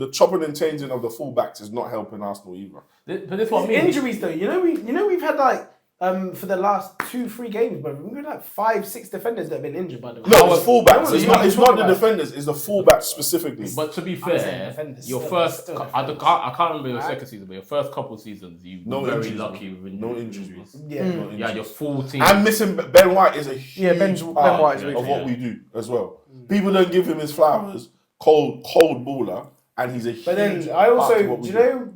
the chopping and changing of the fullbacks is not helping Arsenal either. But this what I mean. Injuries though, we've had like for the last 2-3 games, bro. We've had like 5-6 defenders that have been injured by the way. No, it's fullbacks. It's not the defenders. It's the fullbacks specifically. But to be fair, your first, I can't remember your second season, but your first couple of seasons, you were very lucky with no injuries. Yeah, your full team. And missing Ben White is a huge Ben White of what we do as well. People don't give him his flowers. Cold baller. And he's a huge But then I also,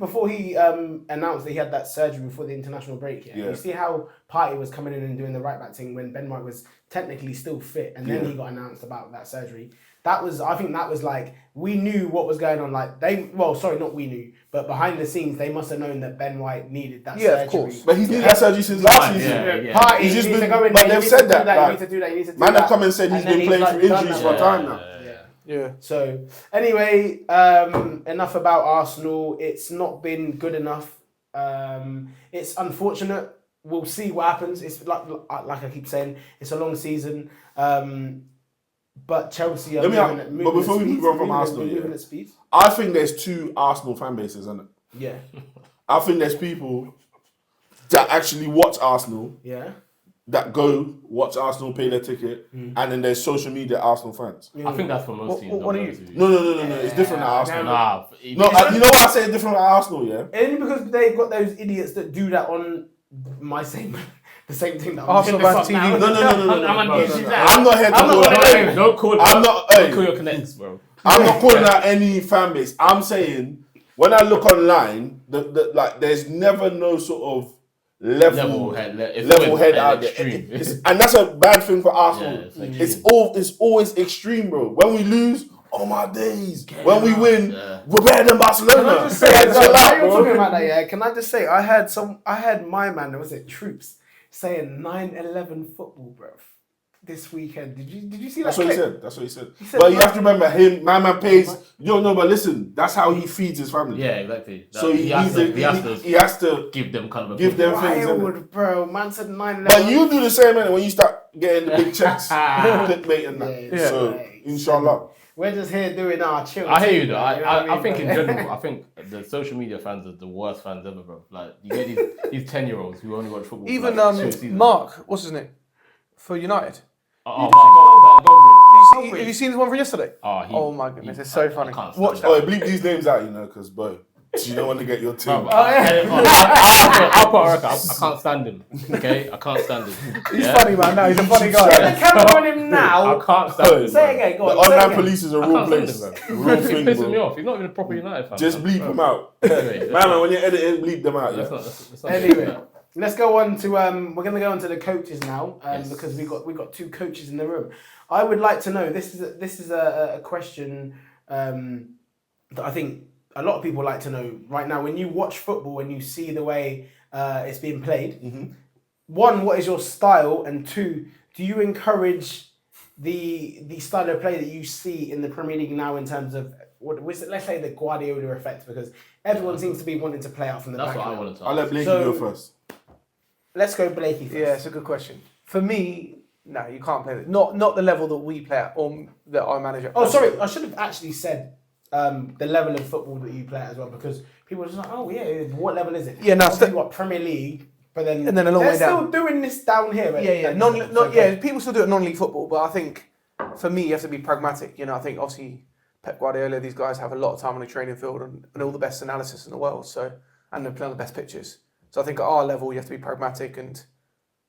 before he announced that he had that surgery before the international break, you see how Partey was coming in and doing the right back thing when Ben White was technically still fit, and then he got announced about that surgery. I think that was like, we knew what was going on. Like not we knew, but behind the scenes they must have known that Ben White needed that surgery. Of course. But he's needed that surgery since last season. Partey, he's just been, but they've said that. You need to do that. You need to do man that. have come and said he's been playing through injuries for a time now. Yeah. So anyway, enough about Arsenal. It's not been good enough. It's unfortunate. We'll see what happens. It's like I keep saying, it's a long season. But Chelsea are moving but before we move on from Arsenal, moving at speed. I think there's two Arsenal fan bases, isn't it? Yeah. I think there's people that actually watch Arsenal. Yeah. That go watch Arsenal, pay their ticket, and then there's social media Arsenal fans. I think that's for most teams. What are you? No. It's different at Arsenal. You know why I say it's different at Arsenal, yeah? Only because they've got those idiots that do that on the same thing that Arsenal fans TV. No. I'm not here to don't call your connects, bro. I'm not calling out any fan base. I'm saying when I look online, there's never no sort of level head out there, and that's a bad thing for Arsenal. It's always extreme, bro. When we lose, oh my days. When we win, we're better than Barcelona. Can I just say, you're talking about that, yeah? Can I just say, I had my man, was it Troops, saying 9/11 football, bro, this weekend. Did you see that? That's what he said. But you have to remember him. My man pays. But listen, that's how he feeds his family. Yeah, exactly. So he has to give them kind of things. Bro, man said 9/11. But you do the same, man. When you start getting the big checks, clickbait and that. So inshallah. We're just here doing our chill. I hear you though. I think in general, I think the social media fans are the worst fans ever, bro. Like you get these 10-year-olds who only watch football. Even Mark, what's his name? For United. Mark have you seen the one from yesterday? Oh my goodness, it's so funny. Watch that. Oh, bleep these names out, because boy, you don't want to get your team. I'll put a record. I can't stand him. Okay, I can't stand him. He's funny, man. No, he's a funny guy. Get the camera on him now. I can't stand him. Say it again. Go on. The online police is a real place. Real thing, he's pissing me off. He's not even a proper United fan. Just bleep him out. Man, when you're editing, bleep them out. Anyway. Let's go on to we're going to go on to the coaches now because we got two coaches in the room. I would like to know, this is a question that I think a lot of people like to know right now. When you watch football and you see the way it's being played, one, what is your style, and two, do you encourage the style of play that you see in the Premier League now in terms of let's say the Guardiola effect, because everyone seems to be wanting to play out from the back. That's what I want to talk. I'll let Blakey go first. Let's go Blakey first. Yeah, it's a good question. For me, no, you can't play that. Not the level that we play at or that I manage at. Oh, sorry, I should have actually said the level of football that you play at as well, because people are just like, oh yeah, what level is it? Yeah, no, what Premier League, but then a long way down. They're still doing this down here. Right? People still do it non-league football, but I think for me, you have to be pragmatic. I think obviously Pep Guardiola, these guys have a lot of time on the training field and all the best analysis in the world, and they play on the best pitches. So I think at our level, you have to be pragmatic and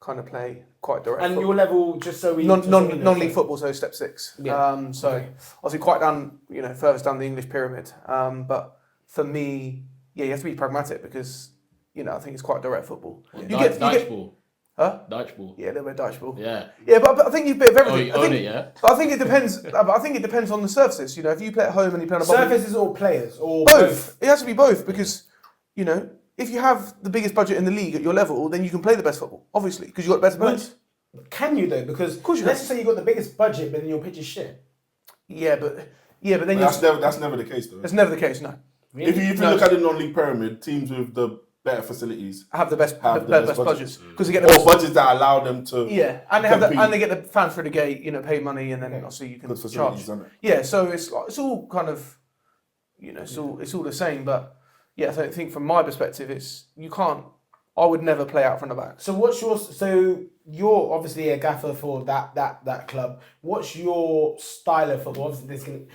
kind of play quite direct. And your level, just so we non-league football, so step 6. Yeah. Obviously quite down, furthest down the English pyramid. But for me, you have to be pragmatic because I think it's quite direct football. Dutch ball. Huh? Dutch ball. Yeah, a little bit Dutch ball. Yeah. Yeah, but I think you've a bit of everything. But I think it depends. But I think it depends on the surfaces. If you play at home and you play on a surfaces or players or both. It has to be both because if you have the biggest budget in the league at your level, then you can play the best football, obviously, because you've got the best players. Can you though? Because let's say you've got the biggest budget, but then your pitch is shit. Yeah, but then that's never the case though. That's never the case, no. Really? If you look at the non-league pyramid, teams with the better facilities have the best budgets because they get budgets that allow them to and they get the fans through the gate, pay money, and then obviously you can charge. It? Yeah, so it's all kind of You know, it's all the same. But yeah, I think from my perspective, I would never play out from the back. So you're obviously a gaffer for that club. What's your style of football? Obviously,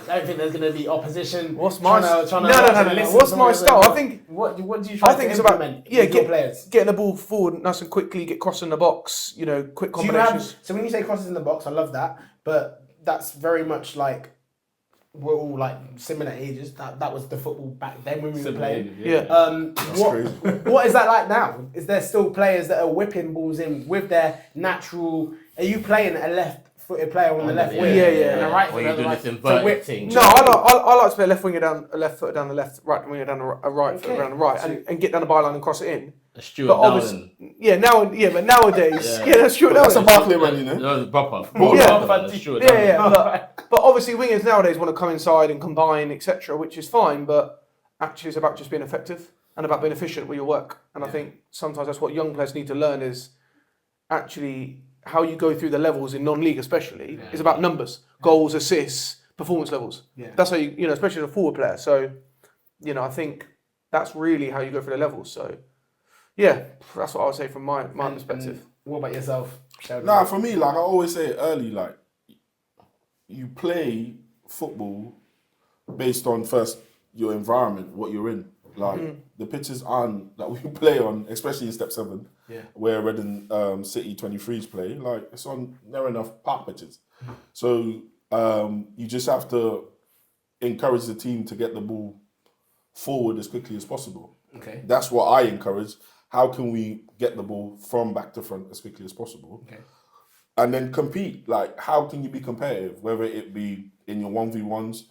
I don't think there's going to be opposition. What's my no? What's my style? I think what do you try to it's implement? About your players getting the ball forward nice and quickly, get crossing the box. You know, quick combinations. So when you say crosses in the box, I love that, but that's very much like we're all like similar ages. That was the football back then when we were playing. Yeah. What is that like now? Is there still players that are whipping balls in with their natural? Are you playing a left-footed player on the left wing? Yeah. And a right Or you footer do like, this inverted thing. No, I like to play left winger down a left footer down the left, right winger down a right footer down the right, and get down the byline and cross it in. Stuart But Dowling. but nowadays, that's Stuart That's a Dowling. Barkley man, you know. No, proper. But obviously wingers nowadays want to come inside and combine, etc., which is fine. But actually, it's about just being effective and about being efficient with your work. And I think sometimes that's what young players need to learn is actually how you go through the levels in non-league, especially, is about numbers, goals, assists, performance levels. Yeah. That's how you know, especially as a forward player. So, you know, I think that's really how you go through the levels. So, yeah, that's what I would say from my perspective. What about yourself, Sheldon? Nah, for me, like I always say early, like you play football based on first your environment, what you're in. Like the pitches that we play on, especially in Step 7, where Reading City 23s play, like it's on near enough park pitches. So you just have to encourage the team to get the ball forward as quickly as possible. Okay. That's what I encourage. How can we get the ball from back to front as quickly as possible? Okay. And then compete. Like, how can you be competitive? Whether it be in your 1v1s,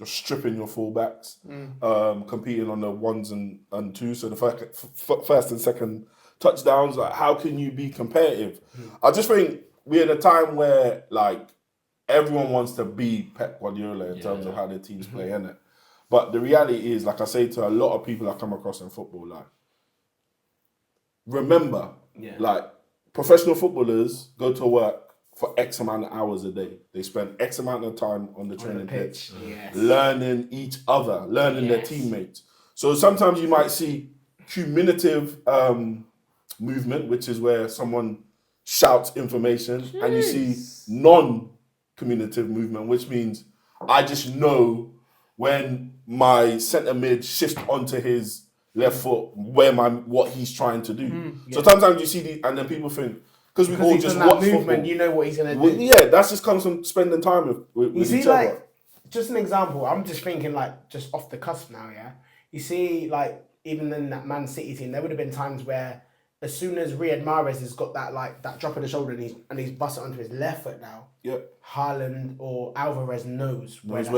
just stripping your fullbacks, competing on the 1s and 2s, so the first and second touchdowns. Like, how can you be competitive? I just think we're in a time where, like, everyone wants to be Pep Guardiola in terms of how their teams play, innit? But the reality is, like I say to a lot of people I come across in football, like, remember, like, professional footballers go to work for X amount of hours a day. They spend X amount of time on the training pitch, learning each other, learning their teammates. So sometimes you might see cumulative movement, which is where someone shouts information, and you see non-communicative movement, which means I just know when my centre mid shifts onto his left foot what he's trying to do. So sometimes you see and then people think, because we all just watch movement, football, you know what he's gonna do. Yeah, that just comes from spending time with you see, each like, other. Just an example, I'm just thinking, like, just off the cusp now, you see, like, even in that Man City team, there would have been times where as soon as Riyad Mahrez has got that drop of the shoulder and he's busted onto his left foot now, Haaland or Alvarez knows where the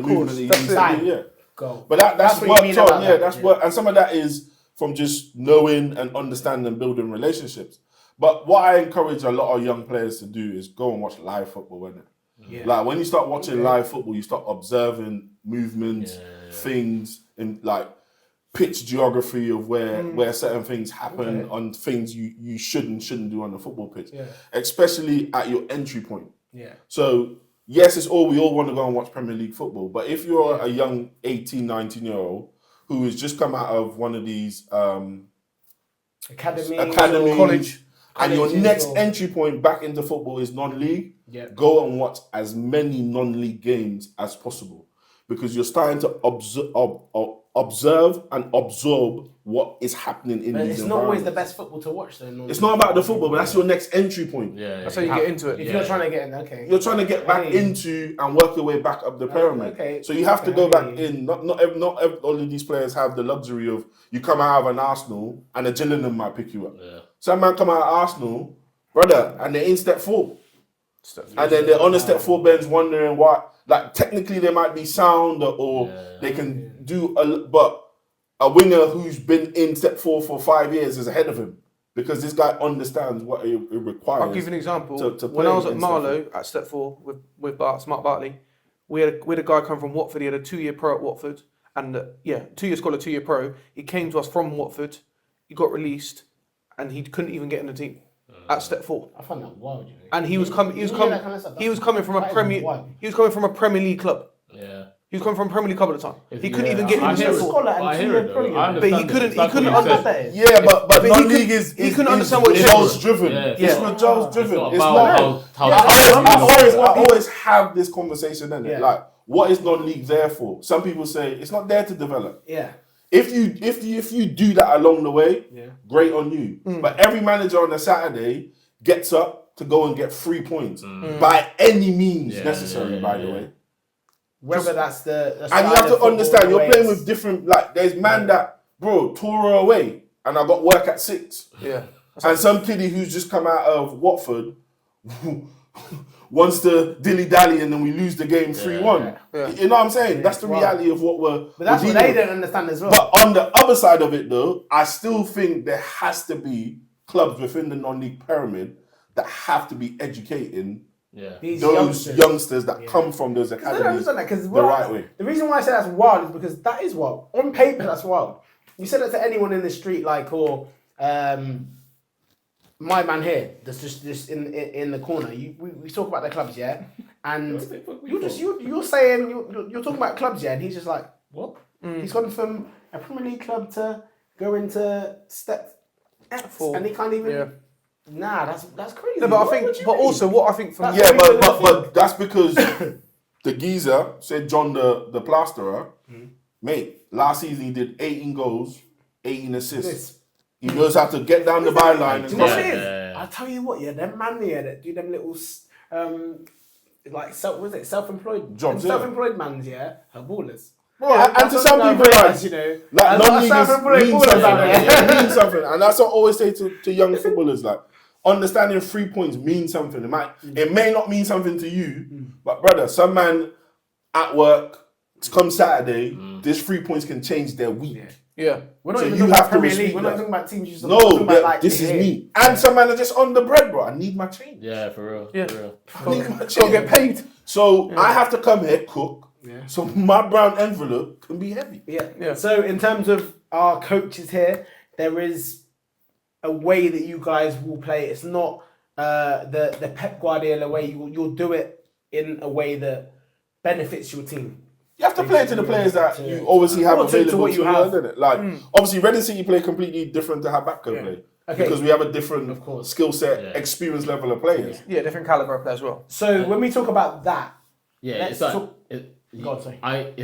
movement he needs to do, go. But that's what you mean worked on, about that's work, and some of that is from just knowing and understanding and building relationships. But what I encourage a lot of young players to do is go and watch live football, innit? Yeah. Like, when you start watching live football, you start observing movements, things, in like pitch geography of where certain things happen on things you should and shouldn't do on the football pitch, especially at your entry point. Yeah. So yes, we all want to go and watch Premier League football, but if you're a young 18, 19-year-old who has just come out of one of these academy, college, and your next entry point back into football is non-league, go and watch as many non-league games as possible, because you're starting to observe and absorb what is happening in these environments. It's not always the best football to watch, though. It's not about the football, but that's your next entry point. That's how you get into it. If you're trying to get in, you're trying to get back into and work your way back up the pyramid. So you have to go back in. Not all of these players have the luxury of you come out of an Arsenal and a Gillingham might pick you up. Some man come out of Arsenal, brother, and they're in step 4. And then they're on the step 4 bench wondering why. Like, technically they might be sound or they can do but a winger who's been in step 4 for 5 years is ahead of him, because this guy understands what it requires. I'll give you an example. When I was at Marlow at step 4 with Smart Bartley, we had a guy come from Watford. He had a 2-year pro at Watford, and 2-year scholar, 2-year pro. He came to us from Watford. He got released, and he couldn't even get in the team at step 4. I find that wild. And he was coming from a Premier League club. Yeah. He was coming from Premier League club at the time. He couldn't even get I into hear the it. scholar and I hear two-year it, though. Premier I League. But he understand couldn't- it. It's like he couldn't what you understand said. Yeah, but he non-league he couldn't understand what results driven. Yeah. It's Yeah. results driven. It's It's not not. about how I always have this conversation, innit? Yeah. Like, what is non-league there for? Some people say it's not there to develop. Yeah. If you do that along the way, Yeah. great on you. But every manager on a Saturday gets up to go and get 3 points by any means necessary. By the way, Whether that's the and you have to understand, you're playing with different. Like, there's man that, bro, tore her away, and I got work at 6. Yeah. And some kiddie who's just come out of Watford wants to dilly-dally and then we lose the game 3-1. Yeah. You know what I'm saying? That's the reality of what we're But that's we're what they dealing with. don't understand as well. But on the other side of it though, I still think there has to be clubs within the non-league pyramid that have to be educating These those youngsters that come from those I don't academies understand that because the right way. The reason why I say that's wild is because that is wild. On paper, that's wild. You said that to anyone in the street, like, or my man here, that's just in the corner. We talk about the clubs, yeah, and you're saying you're talking about clubs, yeah, and he's just like, what? He's gone from a Premier League club to go into step X, and he can't even. Yeah. Nah, that's crazy. No, but I think, but also what I think from but that's because the geezer said John the plasterer, mate. Last season he did 18 goals, 18 assists. He knows how to get down the byline. Do you know what it is? I'll tell you what, yeah, them man here that do them little like self-employed jobs, self-employed mans, yeah, are ballers. Bro, and to some people, like, you know, like non-league means something. Yeah. It means something, and that's what I always say to young footballers. Like, understanding 3 points means something. It may not mean something to you, but brother, some man at work, come Saturday, this 3 points can change their week. Yeah. We're not So even you talking have about to Premier respect League. We're not that. talking about teams. Just No, talking about, like, this is me. And some man are just on the bread, bro. I need my change. Yeah, for real. Yeah. For real. I need my change. Gotta get paid. So I have to come here, cook. Yeah. So my brown envelope can be heavy. Yeah. So in terms of our coaches here, there is a way that you guys will play. It's not the Pep Guardiola way. You'll do it in a way that benefits your team. You have to play to the players that you obviously have available to you, isn't it? Like, obviously, Reading City play completely different to how Batco play. Okay. Because we have a different skill set, experience level of players. Yeah, different caliber of players as well. So when we talk about that, it's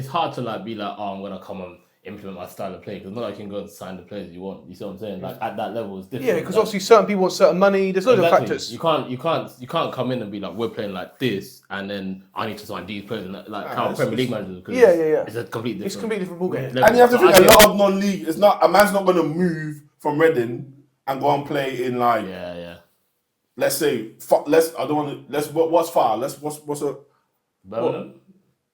hard to like be like, oh, I'm gonna come and implement my style of play, because not like you can go and sign the players you want. You see what I'm saying? Like, at that level, it's different. Yeah, because obviously certain people want certain money. There's loads of factors. You can't come in and be like, we're playing like this, and then I need to sign these players, and like how Premier League managers. Yeah. It's a completely different. It's a completely different ballgame. And you have to think, a lot of non-league, it's not, a man's not going to move from Reading and go and play in like, let's say, what's far? What's a... Birmingham?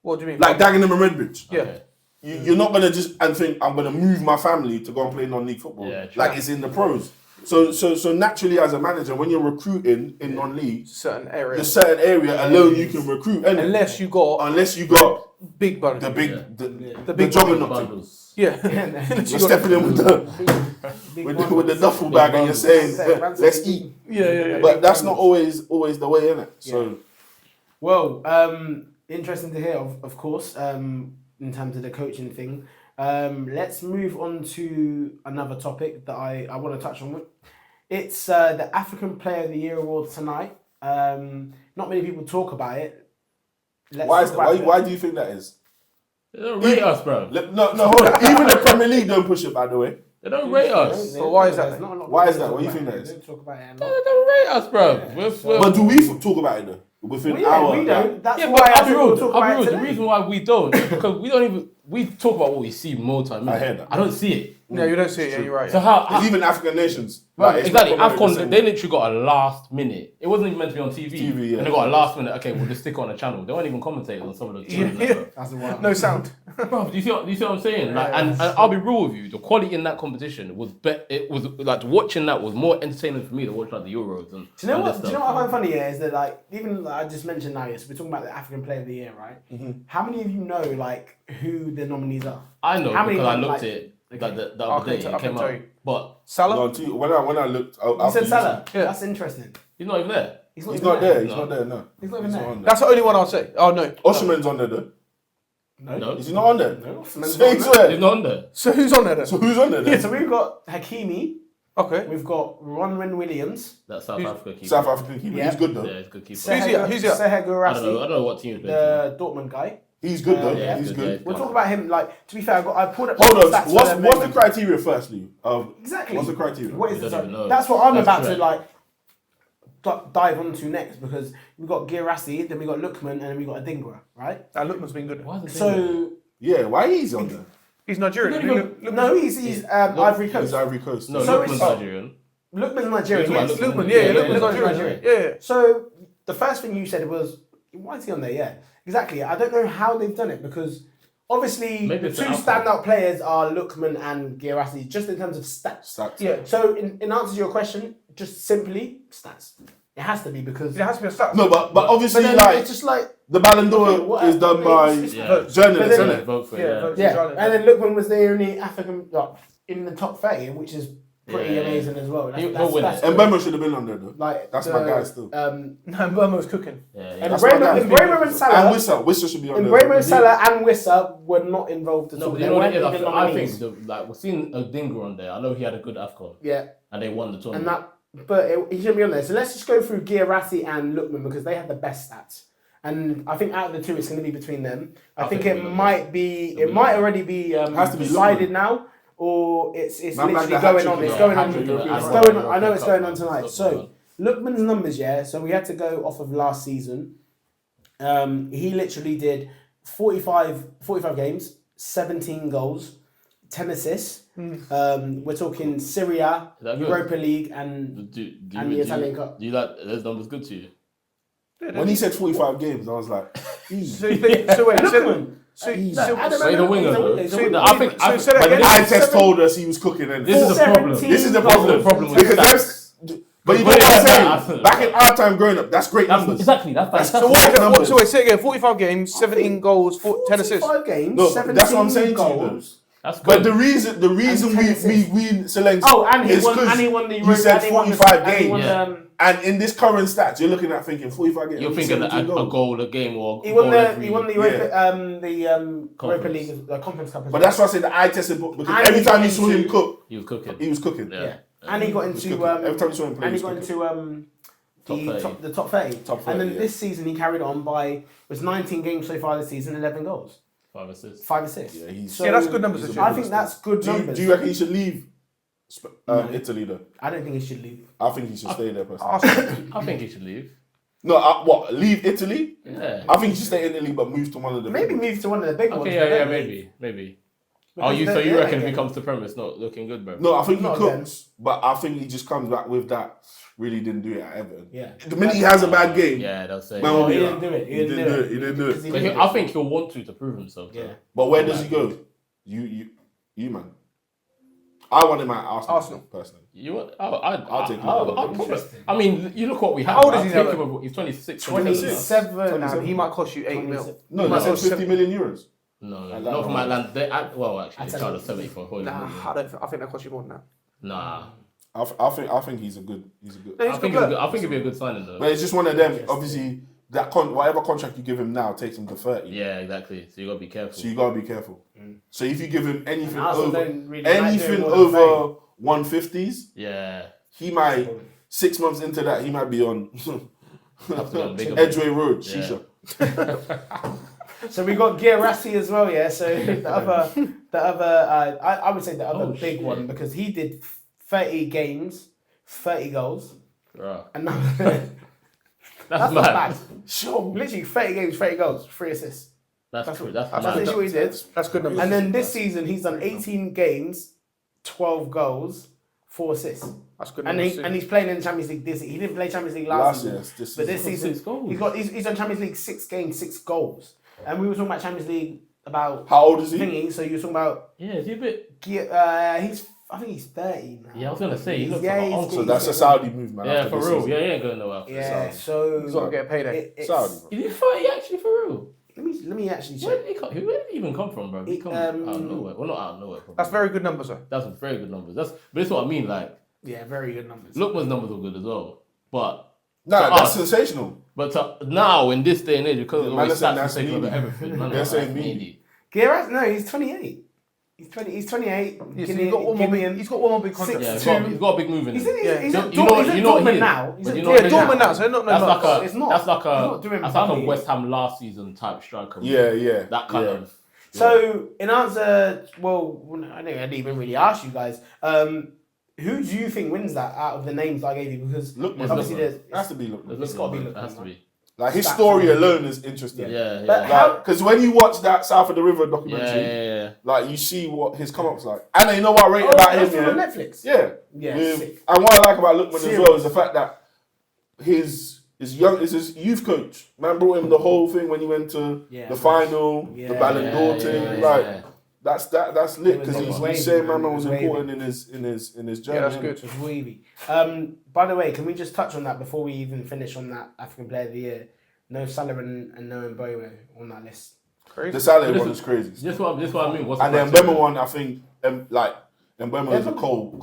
What do you mean? Like Dagenham and Redbridge. Yeah. Okay. You're not going to just and think, I'm going to move my family to go and play non-league football. Yeah, like it's in the pros. So naturally, as a manager, when you're recruiting in non-league, the certain area alone you can recruit. Unless you got big budget. The big juggernaut. Yeah. You're stepping in with the duffel bag and you're saying, let's eat. Yeah. But that's not always the way, innit? So, well, interesting to hear, of course, in terms of the coaching thing. Let's move on to another topic that I want to touch on. It's the African Player of the Year award tonight. Not many people talk about it. Why do you think that is? They don't rate us, bro. No, hold on. Even the Premier League don't push it, by the way. They don't rate us. So why is that? Why is that? What do you think that is? They don't talk about it. They don't rate us, bro. But do we talk about it though? Within our... We don't. That's why I'll be real. the The reason why we don't is because we talk about what we see more time. I hear that. I don't see it. No, you don't see it. Yeah, you're right. So how even African nations, right? Exactly. AFCON, they literally got a last minute. It wasn't even meant to be on TV. And they got a last minute. Okay, we'll just stick it on a channel. They weren't even commentators on some of the channels. That's the one. No sound. Bro, do you see what I'm saying? Like, and I'll be real with you. The quality in that competition was it was like watching that was more entertaining for me to watch like the Euros and. Do you know what? Do you know what I find funny here is that like even like I just mentioned now, yes, we're talking about the African Player of the Year, right? Mm-hmm. How many of you know like who the nominees are? I know because I looked at it like the other day. It came out. But Salah. No, when I looked, you said Salah. Yeah, that's interesting. He's not even there. He's not there. He's not there. No. He's not even there. That's the only one I'll say. Oh no. Osimhen's on there though. No. Is he not on there? No. So he's where? He's not on there. So who's on there then? So who's on there Yeah, then? so we've got Hakimi. Okay. We've got Ronwen Williams. That's South Africa keeper. South African keeper. Yeah. He's good though. Yeah, he's a good keeper. Who's he at? Sehe I Guirassy, don't know what team he's playing. the Dortmund guy. He's good though. Yeah, He's good, good. yeah. We'll talk about him. Like, to be fair, I pulled up. Hold on. stats for What's them the maybe. criteria firstly? Exactly. What's the criteria? What is We it? don't even know. That's what I'm That's about correct. to like dive onto next because we've got Guirassy, then we got Lookman, and then we got Adingra, right? Lookman's been good. Why is it So Yeah, why is he on there? He's Nigerian. no, he's Ivory He's Coast. Ivory Coast. No, So Lookman's it's- Nigerian. Lookman's Nigerian. Lookman, Yes. Lookman, Yeah, yeah, yeah, Lookman's yeah. Nigerian. Yeah. So the first thing you said was, why is he on there? Yeah, exactly. I don't know how they've done it because obviously Maybe the it's two the outcome. standout players are Lookman and Guirassy, just in terms of stats. Stats. Yeah. So in answer to your question, just simply stats. It has to be because. It has to be a stat. No, but obviously But then like it's just like the Ballon d'Or Okay, what- is done by it's- Yeah. journalists, But then- isn't Yeah, it? vote for it. Yeah, Yeah. vote. yeah, Charlie. and then Lookman was the only African in the top 30, which is pretty Yeah. amazing as well. He'll win it. And Bemo should have been on there though. like That's my guy still. No, Burma's cooking. Yeah, And yeah. That's my guy. Brahmo and And Salah, Wissa should be on and there. Brahmo, Salah and Wissa were not involved at No, all. but They you know what it weren't is? even I nominees. think we're seeing Adingra on there. I know he had a good AFCON Yeah, and they won the and tournament. he shouldn't be on there. So let's just go through Guirassy and Lookman because they have the best stats. And I think out of the two, it's going to be between them. I think it Lookman. might be, It'll it be might Lookman. already be Has to be decided Lookman. now, or it's Man, like literally the going hat-trick on. It's is going on. hat-trick It's European going Cup. on. I know it's going on European tonight. Cup. So Lookman's numbers, yeah. So we had to go off of last season. He literally did 45 games, 17 goals, 10 assists. We're talking Syria, Is that good? Europa League, and and the Italian Cup. Do you like those numbers good to you? When he said 45 games, I was like, So wait, Lookman. so I don't So he's a know. winger, He's a though. winger, he's a So winger. I think. so say that but the again. eye test told us he was cooking. And This is the problem. 17 This is the goals. problem. The problem with Because stats. that's. But you know But what I'm yeah, saying? Back in our time growing up, that's great numbers. Exactly. That's So fantastic. wait, say it again. 45 games, 17 goals, 10 assists. 45 games, No, 17 that's what I'm saying to you, goals. That's good. But the reason And 10 we assists. select Oh, and he is won. because And he won the. you said and he won the- 45 and he won games. the, And in this current stats, you're looking at thinking 45 games. You're thinking 17 a goal a game or He won goal the. every- He won the Europa. Europa Conference. League, the Conference Cup. As But well. that's why I said the eye tested because And every he time got you saw him into- cook, He was cooking. he was cooking. Yeah. And he got He was into. cooking. Every time you saw him play, And he he was got cooking. into Top 30. the top 30. Top 30, And then yeah. this season he carried on by it was 19 games so far this season, 11 goals, 5 assists. 5 assists. Yeah, he's. So- Yeah, that's good numbers. he's this a year. I think that's good numbers. Do you reckon he should leave Italy though? I don't think he should leave. I think he should stay there personally. Arsenal. I think he should leave. No, what? Leave Italy? Yeah. I think he should stay in Italy but move to one of the Maybe big ones. move to one of the big ones. Okay, but yeah, don't maybe. Because Oh, so they're- you reckon if they're he comes to Premier, it's not looking good, bro? No, I think he Not cooks, but I think he just comes back with that. Really didn't do it at Everton. Yeah. The minute he has a bad game, Yeah, they'll say. Man, Oh, he Yeah. didn't do it. He didn't do it. He didn't do it. Because he But didn't I do it. think he'll want to prove himself. Yeah. Though. But where does he go? You man. I want him at Arsenal. Personally. You want? I'll take him. I'll probably- Interesting. I mean, you look what we have. How old is I'll he take now, him. He's 26. 27 now. 27. He might cost you 8 mil. No, they said 50 million euros. No, Like not that from one. Atlanta. Well, actually, I they tell charged you. 70 for Hoyland. Nah, I think that costs you more than that. Nah. I think he's a good. No, I he's think good he'll player. be, I think it'd be a good signing though. But it's just one of them. Obviously, that whatever contract you give him now takes him to 30. Yeah, exactly. So you gotta be careful. So you gotta be careful. So if you give him anything And Arsenal over don't really like doing anything more than over 150s, Yeah. he might 6 months into that he might be on Have to go bigger. Edgeway Road, Yeah. shisha. So we got Guirassy as well, yeah. So the other, I would say the other Oh, big shit. one because he did 30 games, 30 goals, Right. and now, That's that's mad. not bad. Sure, literally 30 games, 30 goals, 3 assists. That's true. That's That's mad. literally what he did. That's good numbers. And then this season he's done 18 games, 12 goals, 4 assists, That's good and numbers. he's playing in the Champions League this. He didn't play Champions League last season. This But this season. season, 6 goals. he's done Champions League 6 games, 6 goals. And we were talking about Champions League about How old is he? thingy. So you were talking about Yeah, is he a bit? I think he's 30 now. Yeah, I was gonna say he looks Yeah, like an he's- uncle. So that's a Saudi move, man. Yeah, after for this real. season. Yeah, he ain't going nowhere. Yeah, Saudi. so He's got to get a payday. it's- Saudi, bro. Is he 30 actually for real? Let me actually Where check. did he come? Where did he even come from, bro? He come out of nowhere. Well, not out of nowhere. Probably. That's very good numbers, though. That's very good numbers. But that's what I mean. Like, Yeah, very good numbers. Lookman's numbers were good as well. But Nah, For that's us. sensational. now in this day and age, because Yeah, of man, all these they're saying stats that's and taking over meaty. everything, man, They're that's saying meaty. meaty. Guerrero, no, he's 28. He's 28. Yeah, so he's got one more big contract. Yeah, 6'2". he's got a big move in He's him. at You know what Dortmund he now. is. He's But at you know what Dortmund he is. now, so not That's like It's not. that's like He's not doing a bummy. West Ham last season type striker. Yeah. That kind of. So, in answer, well, I didn't even really ask you guys. Who do you think wins that out of the names I gave you? Because Lookman. obviously It has to be Lookman. It's got to be It has to Lookman. be. Like his Stats story and- alone is interesting. Yeah. But how? Because when you watch that South of the River documentary, Yeah. like you see what his come up's like. And you know what I rate about that's him, from yeah? Netflix. Yeah. Yeah, sick. And what I like about Lookman as Serious. well is the fact that his his youth coach, man, brought him the whole thing when he went to the final, the Ballon d'Or thing. Like that's lit because he's saying man was important in his journey. Yeah, that's good. It's wavy. By the way, can we just touch on that before we even finish on that African Player of the Year? No Salah and no Mbomo on that list. Crazy. The Salah one is crazy. This what I mean. And the Mbemo one, I think, Mbemo is a cold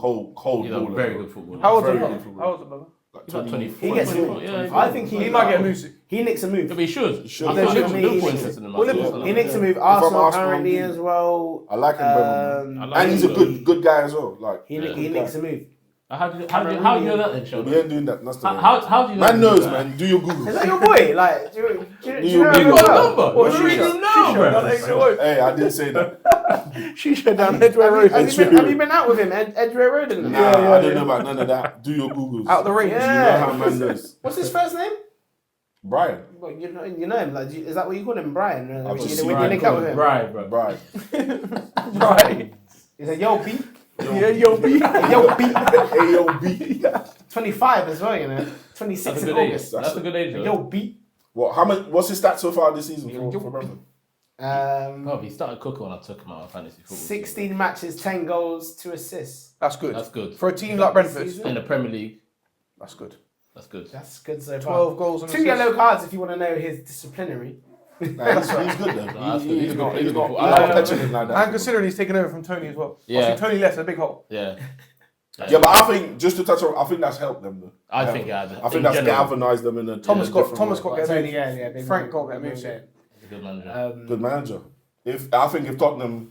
He's a baller. very good footballer. How old's Very the good footballer. How old's the brother? Like He's like 20. 24. He gets a 24, move. yeah. I think He might get a move. He nicks a Yeah, move. but he should. should. I think Liverpool Liverpool needs- interested in him. Well, as Liverpool- He nicks a move. Arsenal Arsenal, currently as well. I like Mbemo. I like And he's a him. good guy as well. Like He nicks a move. How do you know that then, we Sheldon? ain't doing that. That's the How do you know man knows, that? man. Do your Is Google. that your boy? Like, do you know You him got a well? number? What, What do you Shisha? even know, bro? Hey, I didn't say that. Shisha down Edgware Road. Have you been out with him, Edgware Road? And Nah, I don't know about none of that. Do your Googles. Out the ring. You know Yeah. how man knows. What's his first name? Brian. Well, you know him. Like, is that what you call him, Brian? I've just When seen you Brian link up with him, Right, bro. Brian. Right. he's like, yo, B. Yeah, yo, B. Yo, B. AOB. 25 as well, you know. 26 That's a in good age. August. That's a good age, though. Yo, B. What's his stats so far this season for Brentford? Bro, he started cooking when I took him out of fantasy football. 16 matches, 10 goals, 2 assists. That's good. That's good. For a team like Brentford, In the Premier League, that's good. that's good. That's good so far. 12 goals and 2 yellow cards if you want to know his disciplinary. He's good though. That's good. He's not good. He's good. I'm not catching him like And that. considering he's taken over from Tony as well. Yeah. Obviously, Tony left a big hole. Yeah. Yeah, but I think just to touch on, I think that's helped them though. I think yeah. I think that's galvanised them in a Thomas in a got different way. get a Tony, move. yeah. Frank got get a move. He's a good manager. Good manager. I think if Tottenham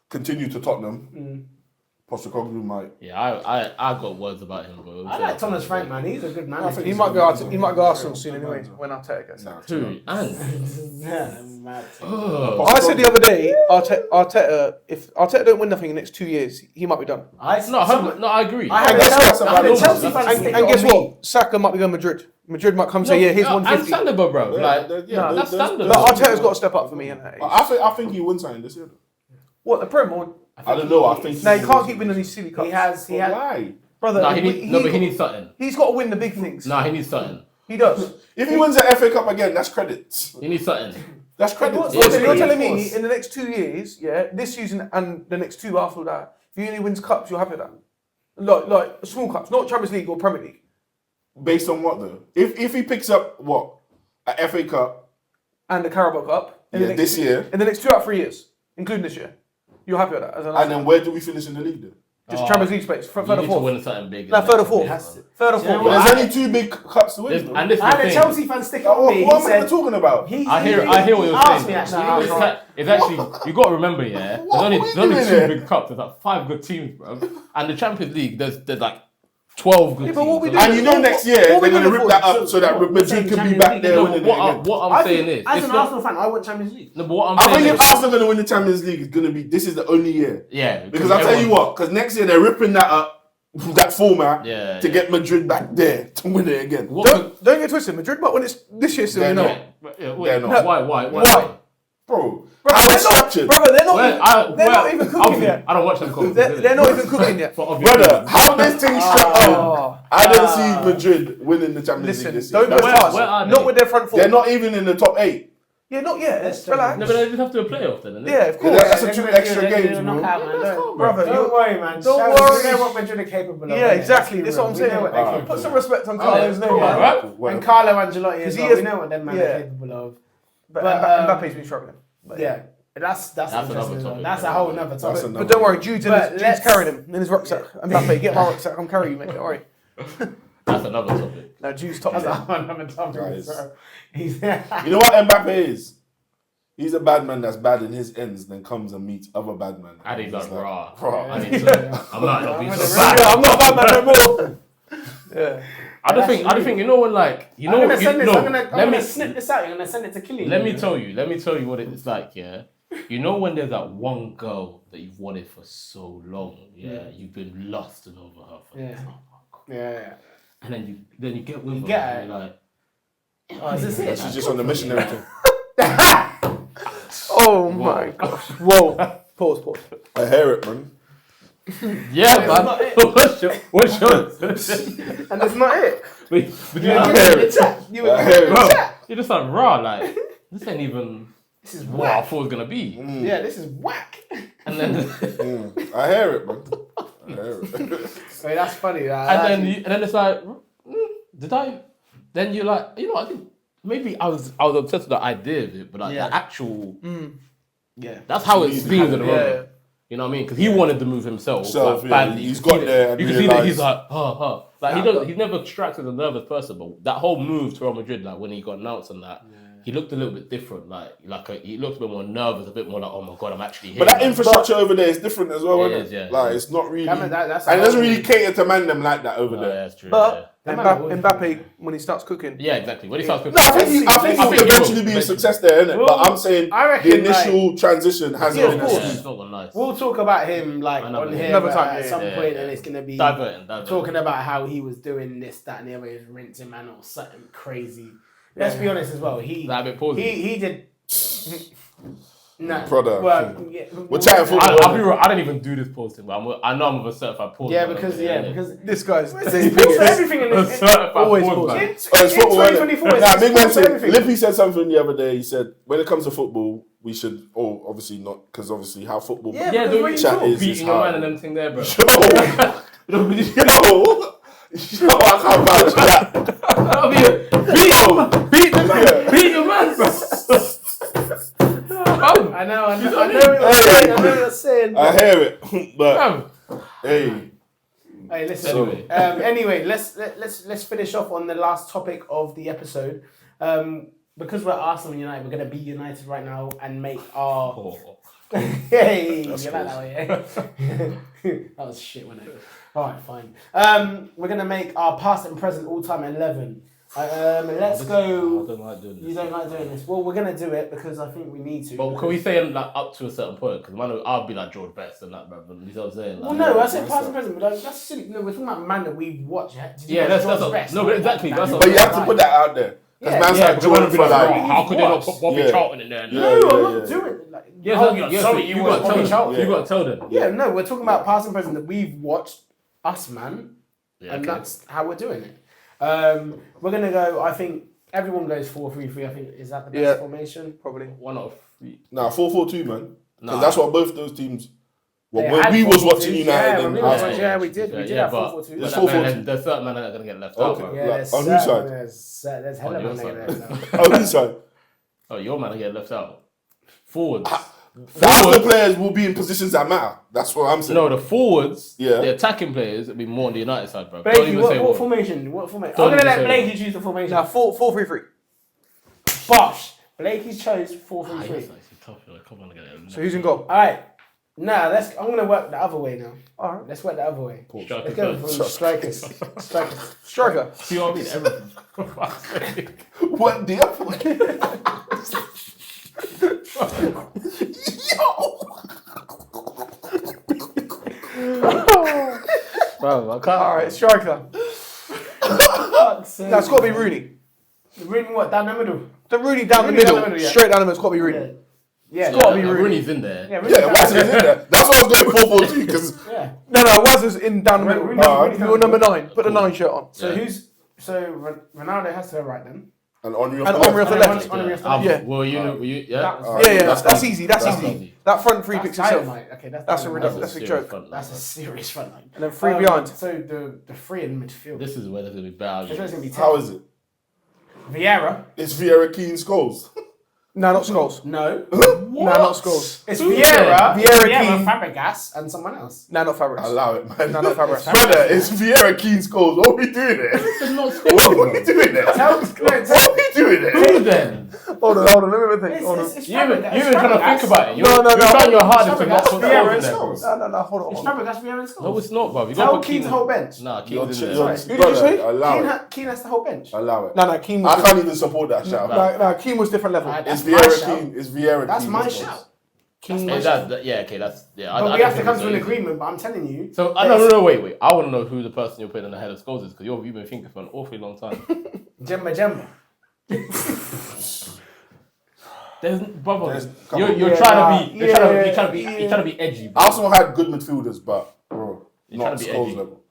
continue to Tottenham, Postecoglou might. Yeah, I got words about him, bro. I like Thomas Frank, man. He's a good man. I think He might go Arsenal soon anyway when Arteta gets Nah. Who? And Yeah, mad. I said the other day, Arteta, if Arteta don't win nothing in the next 2 years, he might be done. I agree. I had And guess what? I had a And- Chelsea fan stick And it guess on me. what? Saka might be going Madrid. Madrid might come say, yeah, here's And 150. standard, bro. Like, that's standard. But Arteta's got to step up for me. Innit? I think he wins something this year. What, the Prem? Or... I don't know. I think No, he can't keep winning these silly cups. He has. Why? Brother, Nah, he needs something. He's got to win the big things. Nah, he needs something. He does. If he wins the FA Cup again, that's credits. He needs something. That's credits. Yeah, So you're yeah, telling of me course. in the next 2 years, yeah, this season and the next two after that, if he only wins cups, you're happy with that? Like small cups, not Champions League or Premier League. Based on what though? If he picks up what a FA Cup And the Carabao Cup in the next, this year, in the next 2 out of 3 years, including this year, you're happy with that? As an and then where do we finish in the league then? just Champions League space, You third need or to fourth. win something big. No, third or fourth. Has to. Third or Do you know fourth. what? There's only 2 big cups to win. though. And this is I had the a thing. Chelsea fan stick it on me. What He am I said, talking about? I hear what you're asked saying. me actually. It's actually you got to remember, yeah. What are we There's only doing 2 here? big cups. There's like 5 good teams, bro. And the Champions League, there's like 12 good Yeah, teams. but what we So do- like- And you know next year What we they're going to gonna rip that afford? up so that What, Madrid saying can be Champions back League? there No, winning but it again. what I'm saying is, as it's an not- Arsenal fan, I want Champions League. no, but what I'm I saying think if is, Arsenal going to win the Champions League, it's going to be. This is the only year. yeah, Because I'll tell you what, because next year they're ripping that up, that format, Yeah, to yeah. get Madrid back there to win it again. What Don't get twisted. Madrid might win it this year still, They're you know. not. Yeah, They're not. Why? Bro, Brother, how they're it's not, structured. brother, they're not, Well, they're not even cooking yet. I don't watch them cooking. They're not even cooking yet. For obvious Brother, reasons. how this thing structured, Oh. I don't see Madrid winning the Champions Listen, League this year. don't go Where- fast. where are they? Not with their front four. They're not even in the top 8. Yeah, not yet. That's Relax. No, but they just have to do a playoff then. innit? Yeah, of course. That's a They're 2 gonna extra do- they're games, gonna bro. knock out, man. Don't- Brother, Don't worry, man. Don't Shout out- worry. We know what Madrid are capable of. Yeah, man. exactly. Let's That's what I'm be real. saying. We know what they're Put some respect on Yeah, Carlo's name, cool, man. right? And Carlo Ancelotti as he well. is- We know what them man yeah. are capable of. But But, Mbappe's been struggling. But Yeah, that's another interesting. topic. That's a whole nother That's topic. another- But don't worry, Jude's let's- carrying him in his rucksack. Mbappe, get my rucksack. I'm carrying you, mate. Don't worry. That's another topic. No, Jude's top That's a there. whole nother topic. Guys. So, he's You know what Mbappe is? He's a bad man that's bad in his ends, then comes and meets other bad men. I need like raw. Raw. I need to. I'm not being so Yeah, bad. I'm not a bad man no more. Yeah. I don't think you know when like you know. I'm gonna send this. no, I'm let gonna me snip this out. You're gonna send it to Killian. let me tell you what it's like. Yeah, you know when there's that one girl that you've wanted for so long. Yeah, you've been lusting over her for Yeah. and then you get with her. get her. And you're like, Oh, is this it? She's just on the missionary thing. Oh my gosh. Whoa. Pause. I hear it, man. yeah, That's man. not it. What's yours? And that's not it. But You were in the chat. You were I hear in it. the chat. you're just like raw. Like this ain't even This is what I whack. thought it was gonna be. Yeah, this is whack. And then I hear it, man. I hear it. Wait, that's funny. and then it's like, did I? Then you're like, I think maybe I was obsessed with the idea of it, but like the actual, yeah. that's how it seems at the moment. Yeah. You know what I mean? Because he wanted to move himself Himself, like, yeah. badly. He's You got can see there and You can see that realised- he's like, Like he's never struck as a nervous person, but that whole move to Real Madrid, like when he got announced and that, he looked a little bit different. He looked a bit more nervous, a bit more like, oh my god, I'm actually here. But that infrastructure over there is different as well, It isn't is, it? yeah. Like, it's not really... That's and it doesn't really cater to man them like that over Oh, there. yeah, that's true. But Yeah. Mbappe, when he starts cooking. Yeah, exactly. When he starts cooking, No, I think he'll he eventually will. be a success there, innit? Well, But I'm saying I reckon, the initial transition hasn't Yeah, been of as course. Yeah, smooth. it's not gone nice. We'll talk about him like I know, on but here another time, at yeah, some yeah, point, yeah. and it's gonna be Diverting. talking about how he was doing this, that, and the other, is rinsing man or something crazy. Let's be honest as well. He That a bit pausey. he did. No, Product. well, yeah, We're chatting football. I'll be real, I don't even do this posting, but I know I'm of a certified post. yeah, because This guy's It's for everything in this. Always post. pause. Oh, it's football, isn't it? 2024, Nah, big man it's said, everything. Lippy said something the other day. He said, when it comes to football, we should, obviously not, because obviously how football Yeah, Yeah, because the when you chat talk, is beating your hard. man and them thing there, bro. Yo, I can't vouch for that. Beat your man, bro. I know what you're saying. I hear it, but Fam. hey, Hey, listen. Anyway. Anyway, let's finish off on the last topic of the episode. Because we're Arsenal and United, we're gonna be united right now and make our. Oh. Hey, you That's like that way, yeah? That was shit, wasn't it? All right, fine. We're gonna make our past and present all-time 11. Let's I go. don't like doing You this. don't like doing this? Well, we're gonna do it because I think we need to. But can we say like up to a certain point? Because I'll be like George Best and that, bro. You know what I'm saying? Well, Like, no, I said that's past and present, but that's silly. No, we're talking about man that we've watched. Did you Yeah, watch that's George a, Best? no, but exactly. That's but you have to put that out there. Because Yeah. man's yeah, like because we're Jordan be for like, like, how could they not put Bobby Yeah. Charlton in there? Yeah. No, I'm not doing it. Like, Yeah, oh, so, yeah, yeah, sorry, so you you watched got Bobby to Charlton. tell them. You got to tell them. Yeah, no, we're talking about past and present that we've watched us, man, Yeah, and okay. that's how we're doing it. We're gonna go. I think everyone goes 4-3-3. I think is that the best Yeah. formation? Probably. One out of three. nah, 4-4-2, man. Because Nah. that's what both those teams. Well, They when had we was 4-4-2s. watching United Yeah, and when we was Arsenal. watching- yeah, we did. We did have 4-4-2. It's But 4-4-2. there's certain men that are going to get left Okay. out, bro. Yeah, there's On whose side? There's hella On your man side. there. Oh, this side. Oh, your man are getting left out. Forwards. The Arsenal players will be in positions that matter. That's what I'm saying. No, the forwards, Yeah. the attacking players will be more on the United side, bro. Don't Blakey, even what say what. formation? What formation? Don't I'm gonna even let say Blakey choose the formation. Now 4-3-3. Bosh. Blakey chose Ah, 4-3-3. yes, actually tough, yo. Come on, get it. So who's in goal? All right. Nah, I'm gonna work the other way now. All right. Let's work the other way. Striker Let's go first. from strikers. Strikers. Striker. See what I mean? Everything. What the F? Bro, I can't. All right, striker. That's got to be Rooney. Rooney what? Down the middle? The Rooney down the Rooney down middle. the middle, yeah. Straight down the middle. It's got to be Rooney. Yeah. Yeah. It's gotta be Rooney. Rooney's in there. Yeah, Rooney Yeah, down what's the in middle. there? That's what I was going 4-4-2 because Yeah. No, Waz is in down the middle. Rooney's down You're the number middle. 9. Put the 9 shirt on. So Yeah. Ronaldo has to go right then. and Henry And Henry off the left. Henry off the Yeah. left. Yeah. Were you? Yeah. That- Yeah, That's that's easy. easy. That's That's easy. easy. That front three That's picks himself. dynamite. Okay, That's a dynamite. ridiculous. That's a serious joke. front line, That's a bro. serious front line. And then 3 behind. So the three in midfield. This is where there's gonna be bad. This is gonna be How tough. is it? Vieira. It's Vieira Keane Scholes. No, not Scholes. No. No, not Scholes. It's Vieira, Keane. Fabregas, and someone else. No, not Fabregas. Allow it, man. No, not Fabregas. Brother, it's Vieira, Keane, Scholes. What are we doing there? It's not What are we doing there? What are we doing there? Who then? Hold on. Let me think. Hold on. It's You were Fabregas. trying to think about it. No. You're trying your hardest to Fabregas, not put Vieira, Scholes in and there, bro. Scholes. No, hold It's on. Fabregas, Vieira, and Scholes. No, it's not, bro. You Tell got Keane to hold bench. Nah, Keane's in You're- there. Who did you say? Allow it. Keane has the whole bench. Allow it. No, Keane was I different. can't even support that shout. No, Keane was different level. That's It's my Vieira, shout. Keane. It's Vieira, That's Keane. my Scholes. shout. Yeah, okay, that's yeah. But I we don't have to think come it's to an easy. agreement. But I'm telling you. So I don't wait. I want to know who the person you're putting in the head of Scholes is because you've been thinking for an awfully long time. Jemba. Brother, come you're on. trying to be, Yeah, you're trying to be edgy. Bro. Arsenal had good midfielders, but bro, You're not trying to be Scholes edgy. level.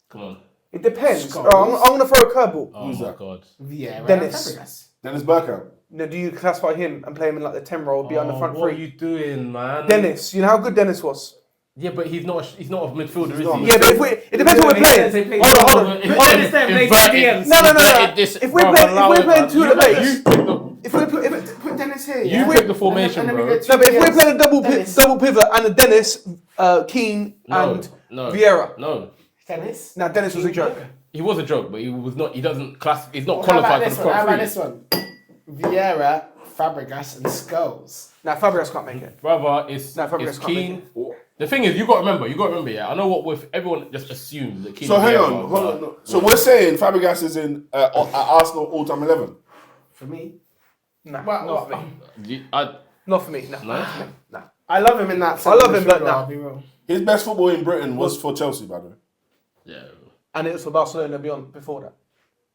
Come on. It depends. Scholes. I'm going to throw a curveball. Oh Who's my that? god. Vieira, Dennis. Fabregas. Dennis Bergkamp. Now, do you classify him and play him in like the 10 role, be on the front What are three? you doing, man? Dennis, you know how good Dennis was? Yeah, but he's not a midfielder, is not. he? Yeah, but it depends what we're playing. Hold on. Dennis then plays DMs. No. If we're playing two at the base, if we're Put Dennis here. You pick the formation, and then we bro. get two no, but if we're DMs. playing a double Dennis. pivot and a Dennis, Keane and No. Vieira. No. Dennis. Now Dennis was a joke. He was a joke, but he was not. He doesn't class. He's not How about qualified this for the one? How front about three. this one? Vieira, Fabregas, and Scholes. Now Fabregas can't make it. Brother, it's Fabregas can't Keane. The thing is, you got to remember. Yeah, I know what with everyone just assumes that Keane. So and hang Vieira on, are, hold but- on. No. So we're saying Fabregas is in Arsenal all-time 11. For me. Nah, Well, not for me. Not for me. No. No? Nah. I love him in that. I love him, but I'll nah. be real. His best football in Britain was for Chelsea, by the way. Yeah. And it was for Barcelona beyond before that,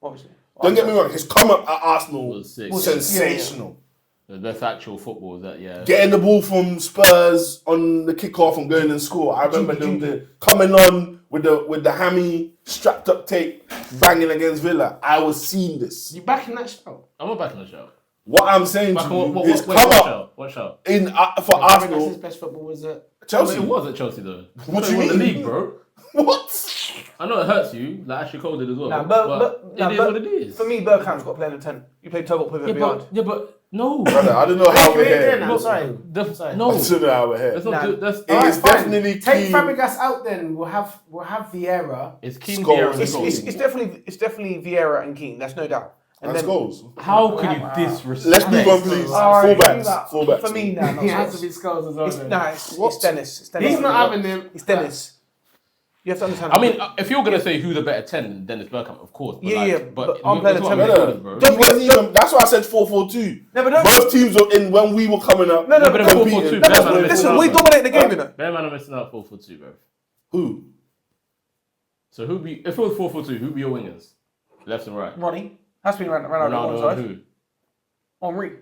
obviously. Don't get me wrong, his come up at Arsenal Was sick. was sensational. The best actual football is that, yeah. Getting the ball from Spurs on the kickoff and going and score. I remember them coming on with the hammy strapped up tape, banging against Villa. I was seeing this. You back in that show? I'm not backing the show. What I'm saying Back to you what is come up What show? in for His Arsenal, best football was at Chelsea. It was at Chelsea though. What do you They won mean? the league, bro. What? I know it hurts you, like Ashley Cole did as well. Nah, but it is but what it is. For me, Bergkamp's got to play in the 10. You play double pivot beyond. but no. Brother, I don't know how we're here. I'm sorry. I No. don't know how we're here. That's not Nah. good. That's It is definitely Take Keane. Fabregas out. Then we'll have Vieira. It's Keane, Scholes. Vieira, and It's- Scholes. It's definitely Vieira and Keane. That's no doubt. And goals. How can you disrespect? Let's move on, please. Alright, Fullbacks. Fullbacks. For me, nah, not He has to be Scholes. Scholes as well. It's, then. nah, it's Dennis. It's Dennis. He's not having him. It's Dennis. You have to understand. I mean, if you're gonna say who's a better 10 than Dennis Bergkamp, of course. But Yeah, But I'm we're playing talking the about 10 midfielders, bro. It wasn't even, that's why I said 4-4-2. No, but don't- Both teams were in when we were coming up. No, but then competing. 4-4-2, That's Bear what- Man listen, missing we out, dominate the game, you know. Bear Man are missing out 4-4-2, bro. Who? So if it was 4-4-2, who'd be your wingers? Left and right. Ronnie has been ran on one Ronaldo side. and who? Henri.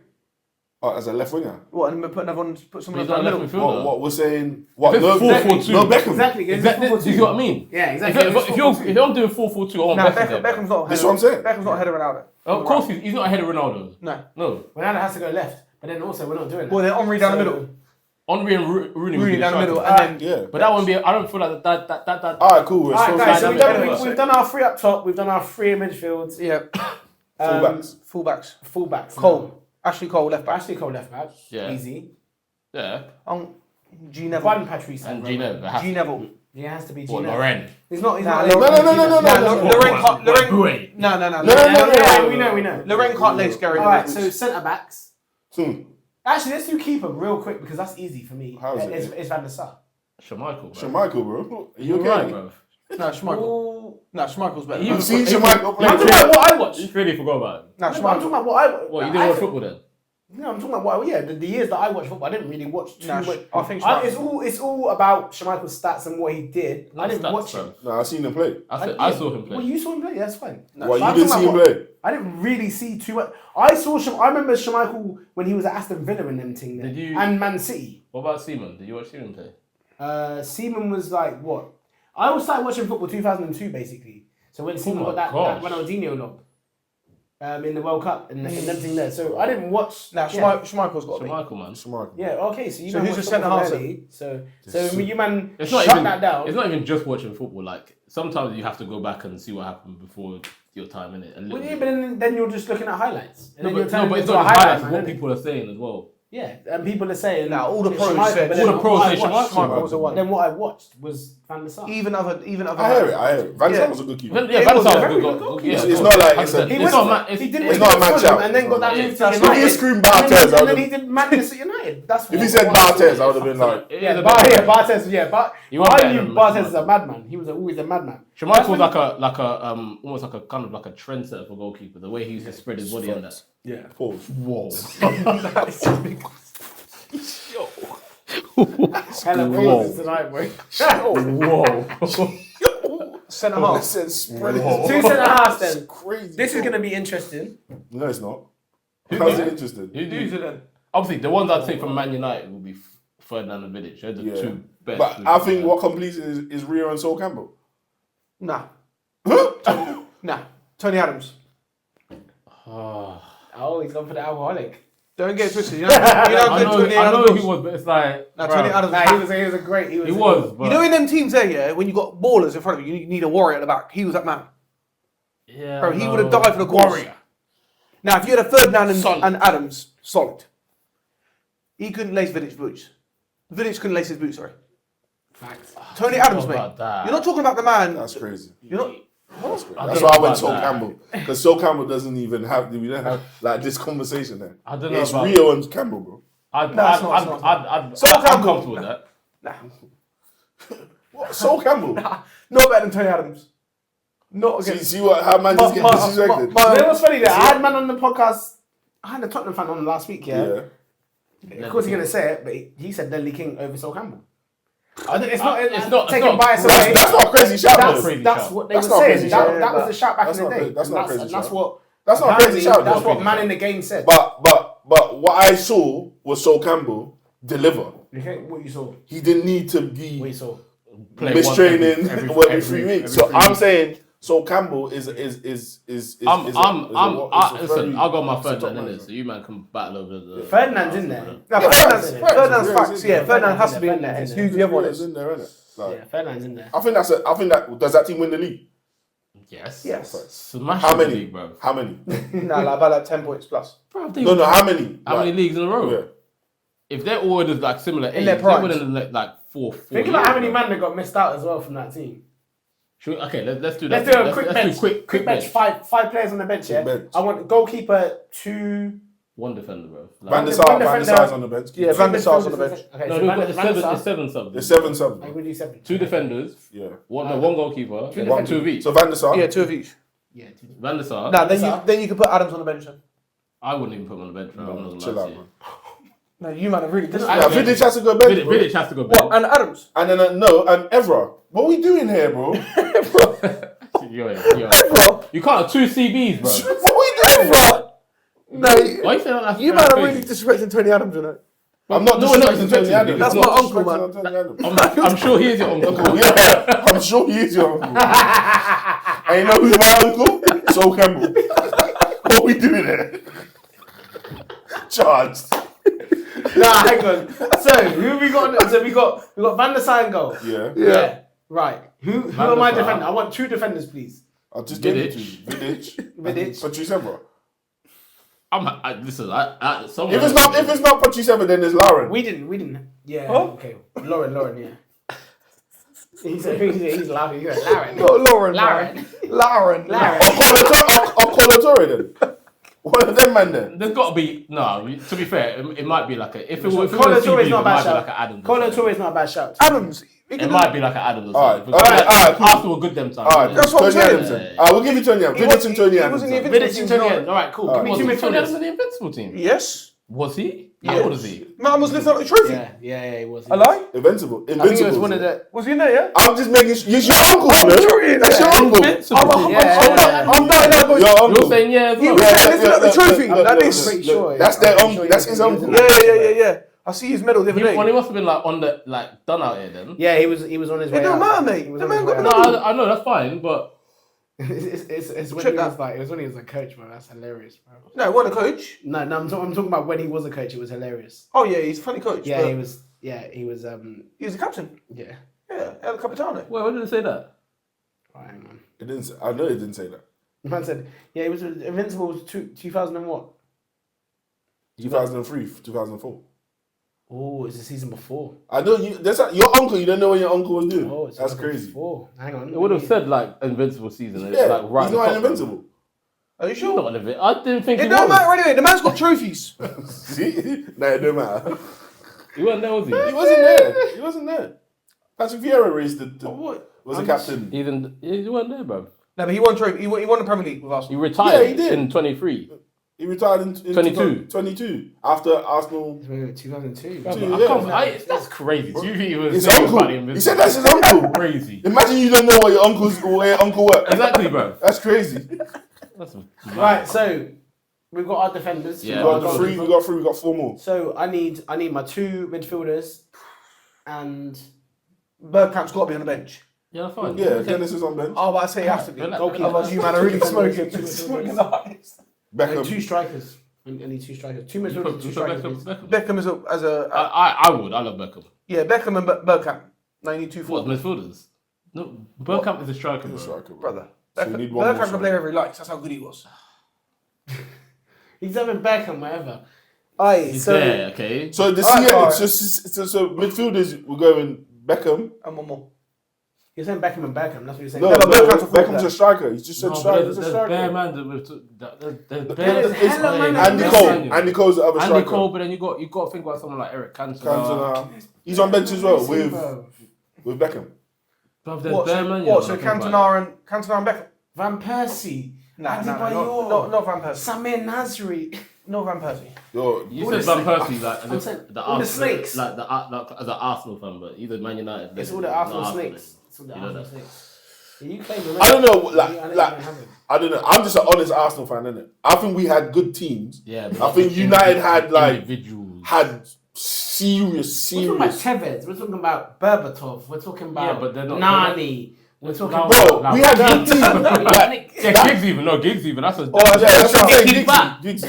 Oh, as a left winger. What? And then put another one. Put someone He's else not in a the left middle. midfielder. What we're saying? What? If it's 4-4-2. No Beckham. Exactly. Exactly. Do you see what I mean? Yeah, If, exactly. if I'm doing 4-4-2, I want Nah, Beckham there. Beckham's not. That's ahead what I'm of- saying. Beckham's not ahead of Ronaldo. Of course, he's not ahead of Ronaldo. No. No. Ronaldo has to go left, but then also we're not doing that. Well, then Henri down the middle. Henri and Rooney. would be Rooney down the middle, striker. and then Yeah. But that wouldn't be. I don't feel like that. All right, cool. We're Alright, guys. So dynamic. we've done our three up top. We've done our three in midfields. yeah, fullbacks. fullbacks. Fullbacks. Cole, Ashley Cole, left back. Ashley Cole left back. Yeah. Easy. Yeah. G Neville. One Patrice. And Gino. G Neville. He has to be Or Gino. Loren. He's not. He's Nah, not. No. Lorraine can't. Wait. No. Yeah, we know. Lorraine can't lace Gary. All right. So centre backs. Hmm. Actually, let's do keeper real quick because that's easy for me. How is it? It's Van der Sar. Schmeichel. Schmeichel, bro. Are you You're okay? right, bro. No, Schmeichel. No, Schmeichel's better. You've seen Schmeichel play. I'm talking about what I watch. You really forgot about him. No, I'm talking Schmeichel. about what I. What, you didn't watch football then? No, I'm talking about what. Yeah, the years that I watched football, I didn't really watch too No, much. I think It's all about Schmeichel's stats and what he did. I didn't watch it. No, I seen him play. I saw him play. Well, you saw him play. Yeah, that's fine. What, But you I'm didn't talking see him about play? I didn't really see too much. I remember Schmeichel when he was at Aston Villa and them thing there. Did you- And Man City. What about Seaman? Did you watch Seaman play? Seaman was like what? I always started watching football 2002 basically. So when Seaman my got that gosh. Ronaldinho lob in the World Cup and everything there. So I didn't watch. No, yeah. Schmeichel's got to be. Schmeichel, man. Schmeichel. Yeah, okay, so you So man who's watched the centre football half from then? early, So you man It's not shut even that down. It's not even just watching football. Like sometimes you have to go back and see what happened before your time in it. Well, yeah, but then you're just looking at highlights. And then you're but turning it's into a not just highlight highlights. man, What innit? people are saying as well. Yeah, and people are saying Now, all the it's pros Schmeichel, said- but all then the pros what say I watched- Schmeichel was the one. Then what I watched was Van der Sar. Even other. I hear it. Van der Sar was a good keeper. Yeah, It Van der was a Sar very was good good. goalkeeper. Yeah, It's not like it's a- He It's was not ma- he did it's not a Fulham match out. and then got that move to If he United. screamed Barthez, and I then would've- he did Manchester United. That's If he what said I saw. Barthez, I would have been like, Barthez, yeah, but He was I better knew than Barthez is a Schmeichel. madman. He was always a madman. Schmeichel was like a almost like a kind of like a trendsetter for goalkeeper. The way he used to spread his body and that. Yeah. pause. Whoa. Hella praises tonight, boy. Whoa. Centre I half. said spread it. Two centre halves then. Crazy. This is going to be interesting. No, it's not. How's it interesting? Who's it then? Obviously, the ones I'd say from Man United would be Ferdinand and Vidic. They're the Yeah. two best. But I think what completes it is Rio and Sol Campbell. Nah. Huh? Nah. Tony Adams. Oh, he's gone for the alcoholic. Don't get it twisted. You know how good Tony I know Adams he was? was, but it's like Nah, bruh, Tony Adams Nah, he was a great. he was. But You know, in them teams there, yeah, when you got ballers in front of you, you need a warrior at the back. He was that man. yeah, Bro, he no. would have died for the cause. Warrior. Now, if you had a Ferdinand Solid. and Adams, solid. He couldn't lace Vidic's boots. Vidic couldn't lace his boots, sorry. Facts. Tony Adams, mate. about that. You're not talking about the man. That's crazy. You're not. That's crazy. I That's don't why I know went about Sol that. Campbell. Because Sol Campbell doesn't even have, we don't have like this conversation there. I don't know It's about. Rio and Campbell, bro. I'm Sol Campbell. comfortable with that. Nah. What? Sol Campbell? Not better than Tony Adams. Not against. See how man just get disrespected. You know what's funny? That I had man on the podcast. I had a Tottenham fan on last week. Yeah. Of course, he's gonna say it, but he said Deadly King over Sol Campbell. It's not taking bias away. That's not a crazy shout, That's, though. that's what they That's were not a saying. crazy That, shout. that was the shout back That's in the not day. that's not a crazy And shout. that's what. That's not a crazy apparently, shout. That's though. what man in the game said. But what I saw was Sol Campbell deliver. Okay, what you saw? He didn't need to What be you saw? Play once mistraining every 3 weeks. every So 3 I'm weeks. saying Sol Campbell is Listen, I'll go my Ferdinand in in it, so you man can battle over the. Ferdinand's in there. No, Ferdinand's facts. Yeah, Ferdinand has to be in there. Ferdinand's It's in who the other one is. in there, isn't it? Like, Yeah, Ferdinand's in there. I think that does that team win the league? Yes. Yes. Smash How the many? league, bro. How many? Nah, like about like 10 points plus. Bro, they- No, how many? How many leagues in a row? Yeah. If they're all in like similar age, their they're primes. winning like four. Think about how many man that got missed out as well from that team. Okay, let's do that. Let's do a quick let's bench. do quick bench. Five players on the bench. Yeah. bench. I want goalkeeper, 2. One defender, bro. Van der One Sar, defender. Sar's on the bench. Yeah, Van der Sar's on the bench. Okay, No, so we've Van got der Sar. it's seven subs. There's 7 subs. I would do 7. Two defenders. Yeah. One goalkeeper. Two And defenders. two of each. So Van der Sar. Yeah, 2 of each. Yeah, 2. Van der Sar. Nah, Sar. then you can put Adams on the bench then. I wouldn't even put him on the bench. Bro. I'm not gonna Chill lie out, to you. man. No, you man are really Yeah, disrespectful. Vidic has to go bench, bro. Vidic has to go bench. What? And Adams? And then and Evra. What are we doing here, bro? Yo. Bro, You can't have two CBs, bro. What are we doing, bro? no, Why you saying that? you man are really disrespecting Tony Adams, you know. I'm not No, we're not disrespecting Tony disrespecting Adams. him. That's I'm my not uncle, man. disrespecting Tony Adams. I'm sure he is your uncle. Yeah, I'm sure he is your uncle. And you know who's my uncle? Sol Campbell. What are we doing here? Charged. Nah, hang on. So who we got? So we got Van der Sar in goal. Yeah. Right. Who Van am der I Sar. defending? I want 2 defenders, please. I'll just give it to Vidic. you. Vidic. Patrice Evra. Listen, If it's not Patrice Evra, then there's Lauren. We didn't. Yeah. Huh? Okay. Lauren. Yeah. He's laughing. He's like, Lauren. Not Lauren. Lauren. Lauren. Or Colatore then. One of them man then. There's got to be to be fair, it might be like a if it was Colatore is not a bad it might be shout. like an Adams. Colatore is not a bad shout. Adams. It might be like an Adams. Alright, Because alright, cool. Arsenal were good them times. Alright, That's what I'm Tony saying. Adams then. We'll give you Tony Adams. Vidic and Tony He Adams. wasn't even- then. Vidic and Tony Adams. All right, cool. Give me Was 2 he Tony Adams midfielders. in the Invincible team? Yes. Was he? Yeah. How old is he? Man was lifting up the trophy. Yeah, he was. A lie? Invincible. I think it was one of Invincible. the. Was he in there, yeah? I'm just making sure. It's your uncle, I'm you know? sure he is. That's your uncle. Invincible team. I'm not Your You're uncle. saying yeah as He well. was lifting up the trophy. Like this. Pretty sure. That's their I'm uncle. sure That's he his was uncle. in there. Yeah. I see his medal the other day. Well, he must have been like on the done out here then. Yeah, he was on his way It don't out. matter, mate. He was The on man his got way the out. No, I know that's fine, but It's when Check he was that. like, it was when he was a coach, bro. That's hilarious, bro. No, what a coach. No, I'm talking about when he was a coach. It was hilarious. Oh yeah, he's a funny coach. Yeah, but he was. He was. He was a captain. Yeah. Yeah, El Capitano. wait, why did it say that? Right, hang on. It didn't say, I know it didn't say that. Man said, yeah, it was Invincible was 2000 and what? 2003, 2004. Oh, it's the season before. I know you. Your uncle. You don't know what your uncle was doing. Oh, it's That's crazy. 2004. Hang on. It would have said like Invincible season. Yeah, like, right he's not invincible. Are you He's sure? not invincible. I didn't think It he don't was. matter anyway. The man's got trophies. See? No, it don't matter. He wasn't there, was he? He wasn't there. He wasn't there. Patrick Vieira raised What? was the captain. He wasn't there, bro. No, but he won trophy. He won the Premier League with Arsenal. He retired he did. in 23. He retired in 22. 22 after Arsenal. 2002. That's crazy. You even His saying uncle. about the Invincible. He said that's his uncle. Crazy. Imagine you don't know where your uncle works. Exactly, bro. That's crazy. That's Right, so we've got our defenders. Yeah. We got three. We got four more. So I need my two midfielders, and Bergkamp's got to be on the bench. Yeah, that's fine. Yeah, Dennis is on bench. Oh, but I say he has to be. Relax. Otherwise, you man are really smoking. Smoking Beckham. two strikers. I need two strikers. Two midfielders, two strikers. please. Beckham as a I would. I love Beckham. yeah, Beckham and Bergkamp. Now you need two What, forwards. midfielders? No, Bergkamp is a striker, bro. He's a striker, bro. Brother. So we need one more Bergkamp can striker. play wherever he likes. That's how good he was. He's having Beckham, whatever. Aye, He's so there, okay? So the Alright. so midfielders we're going Beckham. and one more. You're saying Beckham and Beckham. That's what you're saying. No, Yeah, but Bergkamp's a forward Beckham's there. a striker. He's just said No, striker. but He's a there's striker. bare man that we've there's bare There's hella man that Andy we've Cole. signed. Andy Cole's the other Andy striker. Cole, but then you got to think about someone like Eric Cantona. Cantona. He's on bench as well with Beckham. Bruv, there's What? bare man. What? So Cantona and Beckham. Van Persie. Nah, Adebayor. not Van Persie. Samir Nasri. Not Van Persie. Yo, You All said the Van Persie, like I'm saying, the all the Arsenal, snakes. like as an Arsenal fan, but he's a Man United. It's all the not Arsenal Arsenal. snakes. It's all the You know Arsenal that. snakes. You claim I don't know, I I don't know. I'm just an honest Arsenal fan, innit? I think we had good teams. Yeah, I think United had individuals. had serious. We're talking about Tevez. We're talking about Berbatov. We're talking about but they're not- Nani. We're talking No, about... Bro, we had good teams. Like, Yeah, Giggs even. That's a. yeah, that's what I'm saying. Giggs back. Giggs.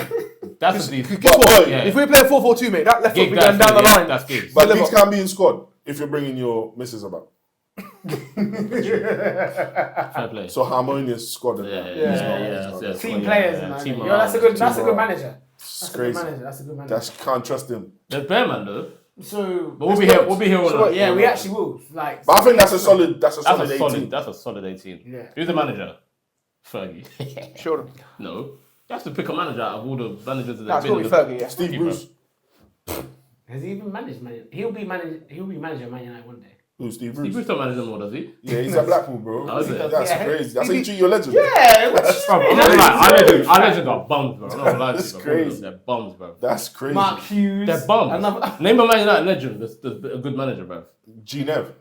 That's a decent. Guess what? Yeah. If we play a 4-4-2, mate, that left foot Giggs, be going down the line. That's Giggs. But Giggs can't be in squad if you're bringing your missus about. Fair play. So harmonious squad. innit? Yeah. Team players and that. Team Yo, that's a good morale. manager. It's That's a good crazy. manager. That's a good manager. Can't trust him. There's bare man though. So... But we'll be here. We'll be here all night. Yeah, we actually will. Like, But I think that's a solid. That's a That's solid a 18. solid. That's a solid 18. Yeah. Who's the manager? Fergie. Sure. No. You have to pick a manager out of all the managers that Nah, it's have got to been. be Fergie, yeah. Steve Bruce. Has he even managed Man? He'll be manager of Man United one day. Who? Steve He Bruce. Bruce don't manage them more, does he? Yeah, he's at Blackpool, bro. Oh, is it? That's Yeah. crazy. That's how you treat your legend. Yeah, what's Bro, I'm not gonna lie, our legends are bums, bro. I'm not gonna lie to That's you, bro. crazy. They're bums, bro. That's crazy. Mark Hughes. They're bums. Another... Name a Man United legend that's a good manager, bro. G Nev.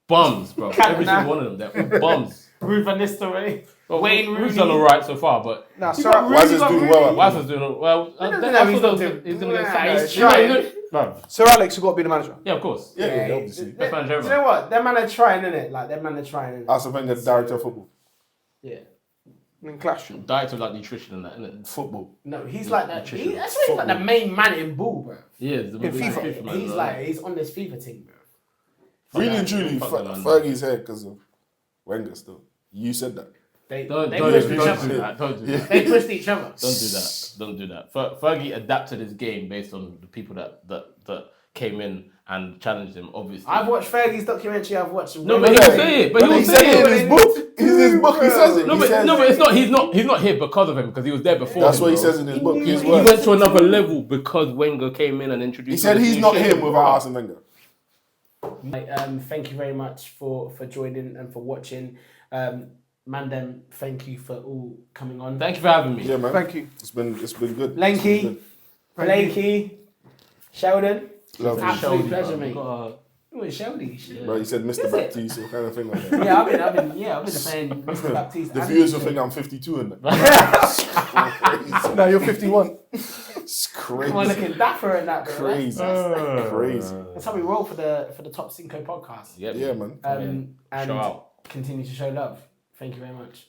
Bums, bro. Every Cantona. single one of them, they're all bums. Ruud van Nistelrooy. Well, Wayne Who's Rooney. done alright so far, but Nah, You so got Why is Rooney, this got doing Rooney. well? Weiss's doing well. No, I he's thought not doing- he's gonna get Nah, sacked. he's trying. Bro. Sir Alex has got to be the manager. Yeah, of course. Yeah, obviously. Best manager Do ever. you know what? That man are trying, innit? Like, that man are trying, innit? Arsene Wenger, director of football. Yeah. And then clash. Diet of like nutrition and that, innit? Football. No, he's like that. Nutrition. That's why he's like the main man in ball, bro. Yeah, the In FIFA. He's like, he's on this FIFA team, bro. Really and truly, fuck that man. Fergie's here because of Wenger still. You said that. They Don't pushed do each other. that. Don't do that. They pushed each other. Don't do that. Fergie adapted his game based on the people that came in and challenged him. Obviously, I've watched Fergie's documentary. I've watched. No, but he will say it. But he will he say said it in it. his book. In his book, he says it. No, He but says- no, but it's not. He's not here because of him because he was there before. That's him, what he bro. says in his book. His He words. went to another level because Wenger came in and introduced. He said all this he's new not shit. him without Arsene Wenger. Thank you very much for joining and for watching. Mandem, thank you for all coming on. Thank you for having me. Yeah, man. Thank you. It's been good. Lanky, It's been Blakey, Sheldon. good. Lovely. Absolute pleasure, mate. Got, Oh, it's Shelby. Shit. But he said Mr. Is it? Baptiste or kind of thing like that. Yeah, I've been saying Mr. Baptiste. The and viewers will shit. think I'm 52 in that. No, you're 51. It's Come on, crazy. looking dapper and that. Bro. Crazy. That's Crazy. that's how we roll for the Top Cinco podcast. Yep. Yeah, man. And Show out. continue to show love. Thank you very much.